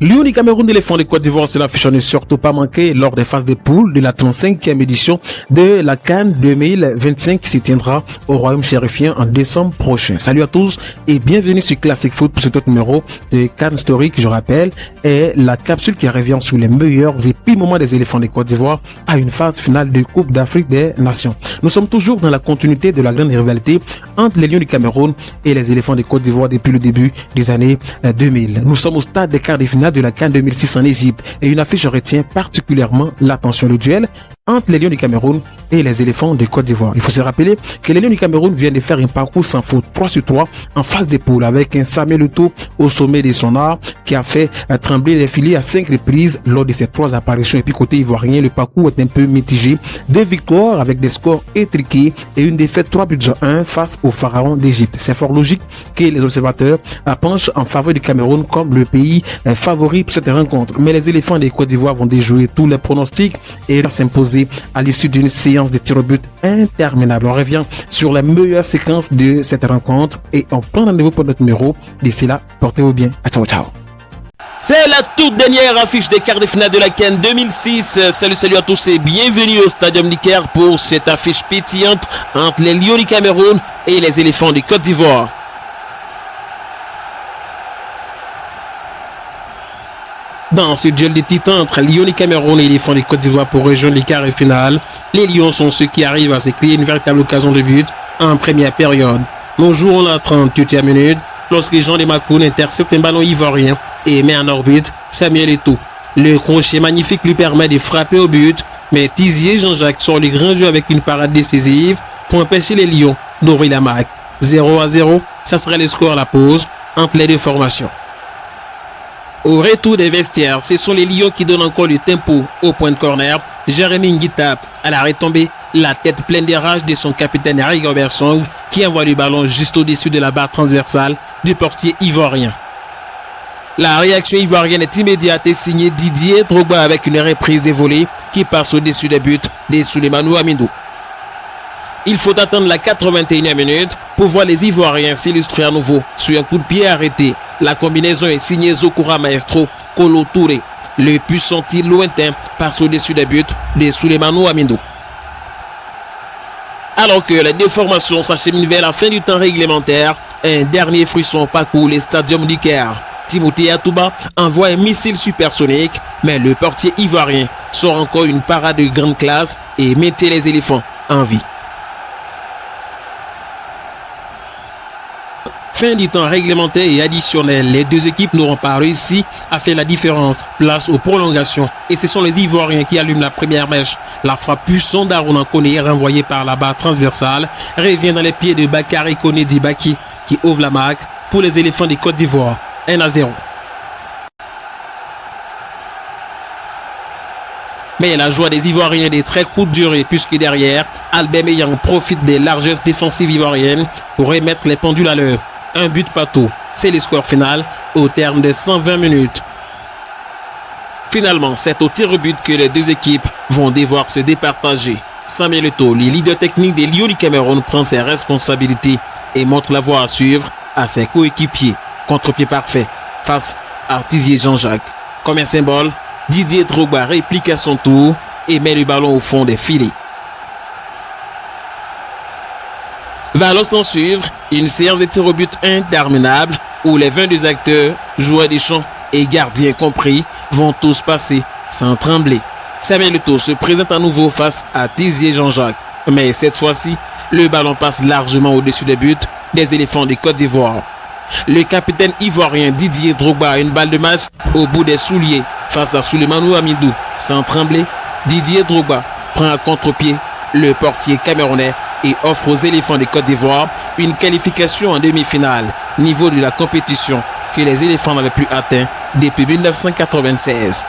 Lions du Cameroun, éléphants de Côte d'Ivoire, c'est l'affiche à ne surtout pas manquer lors des phases de poule de la 35e édition de la CAN 2025 qui se tiendra au Royaume chérifien en décembre prochain. Salut à tous et bienvenue sur Classic Foot pour ce autre numéro de CAN Story qui, je rappelle, est la capsule qui revient sur les meilleurs et pires moments des éléphants de Côte d'Ivoire à une phase finale de Coupe d'Afrique des Nations. Nous sommes toujours dans la continuité de la grande rivalité entre les Lions du Cameroun et les éléphants de Côte d'Ivoire depuis le début des années 2000. Nous sommes au stade des quarts de finale de la CAN 2006 en Égypte et une affiche retient particulièrement l'attention. Le duel entre les Lions du Cameroun et les éléphants de Côte d'Ivoire. Il faut se rappeler que les Lions du Cameroun viennent de faire un parcours sans faute 3-3 en phase de poule avec un Samuel Eto'o au sommet de son art qui a fait trembler les filets à 5 reprises lors de ses 3 apparitions. Et puis côté ivoirien, le parcours est un peu mitigé. 2 victoires avec des scores étriqués et une défaite 3-1 face au pharaon d'Égypte. C'est fort logique que les observateurs penchent en faveur du Cameroun comme le pays favori pour cette rencontre. Mais les éléphants de Côte d'Ivoire vont déjouer tous les pronostics et s'imposer à l'issue d'une séance de tir au but interminable. On revient sur les meilleures séquences de cette rencontre et on prend rendez-vous pour notre numéro. D'ici là, portez-vous bien. Ciao, ciao. C'est la toute dernière affiche des quarts de finale de la CAN 2006. Salut à tous et bienvenue au Stadium du Caire pour cette affiche pétillante entre les Lions du Cameroun et les éléphants de Côte d'Ivoire. Dans ce duel de titans entre Lions du Cameroun et éléphants de Côte d'Ivoire pour rejoindre les quarts de finale, les Lions sont ceux qui arrivent à se créer une véritable occasion de but en première période. Nous jouons la 38e minute lorsque Jean Demakoun intercepte un ballon ivoirien et met en orbite Samuel Eto'o. Le crochet magnifique lui permet de frapper au but, mais Tizier Jean-Jacques sort le grand jeu avec une parade décisive pour empêcher les Lions d'ouvrir la marque. 0-0, ça serait le score à la pause entre les deux formations. Au retour des vestiaires, ce sont les Lions qui donnent encore le tempo au point de corner. Jérémy Nguita à la retombée, la tête pleine de rage de son capitaine Eric Robertson qui envoie le ballon juste au-dessus de la barre transversale du portier ivoirien. La réaction ivoirienne est immédiate et signée Didier Drogba avec une reprise des volets qui passe au-dessus des buts de Souleymane Hamidou. Il faut attendre la 81e minute pour voir les Ivoiriens s'illustrer à nouveau sur un coup de pied arrêté. La combinaison est signée Zokura Maestro Kolo Touré. Le puissant tir lointain passe au-dessus des buts de Souleymane Hamidou. Alors que les deux formations s'acheminent vers la fin du temps réglementaire, un dernier frisson parcourt le Stadium du Caire. Timothée Atouba envoie un missile supersonique, mais le portier ivoirien sort encore une parade de grande classe et mettait les éléphants en vie. Fin du temps réglementaire et additionnel, les deux équipes n'auront pas réussi à faire la différence. Place aux prolongations et ce sont les Ivoiriens qui allument la première mèche. La frappe puissante d'Aruna Koné renvoyée par la barre transversale revient dans les pieds de Bakary Koné Dibaki qui ouvre la marque pour les éléphants de Côte d'Ivoire. 1-0. Mais la joie des Ivoiriens est de très courte durée puisque derrière, Albert Meillan profite des largesses défensives ivoiriennes pour remettre les pendules à l'heure. Un but partout, c'est le score final au terme de 120 minutes. Finalement, c'est au tir au but que les deux équipes vont devoir se départager. Samuel Eto'o, le leader technique des Lions du Cameroun, prend ses responsabilités et montre la voie à suivre à ses coéquipiers. Contre-pied parfait face à Tizier Jean-Jacques. Comme un symbole, Didier Drogba réplique à son tour et met le ballon au fond des filets. Va alors s'en suivre une séance de tirs au but interminable où les 22 acteurs, joueurs des champs et gardiens compris, vont tous passer sans trembler. Samuel Eto'o se présente à nouveau face à Tizier Jean-Jacques, mais cette fois-ci, le ballon passe largement au-dessus des buts des éléphants de Côte d'Ivoire. Le capitaine ivoirien Didier Drogba a une balle de match au bout des souliers face à Souleymane Hamidou. Sans trembler, Didier Drogba prend à contre-pied le portier camerounais et offre aux éléphants de Côte d'Ivoire une qualification en demi-finale, niveau de la compétition que les éléphants n'avaient plus atteint depuis 1996.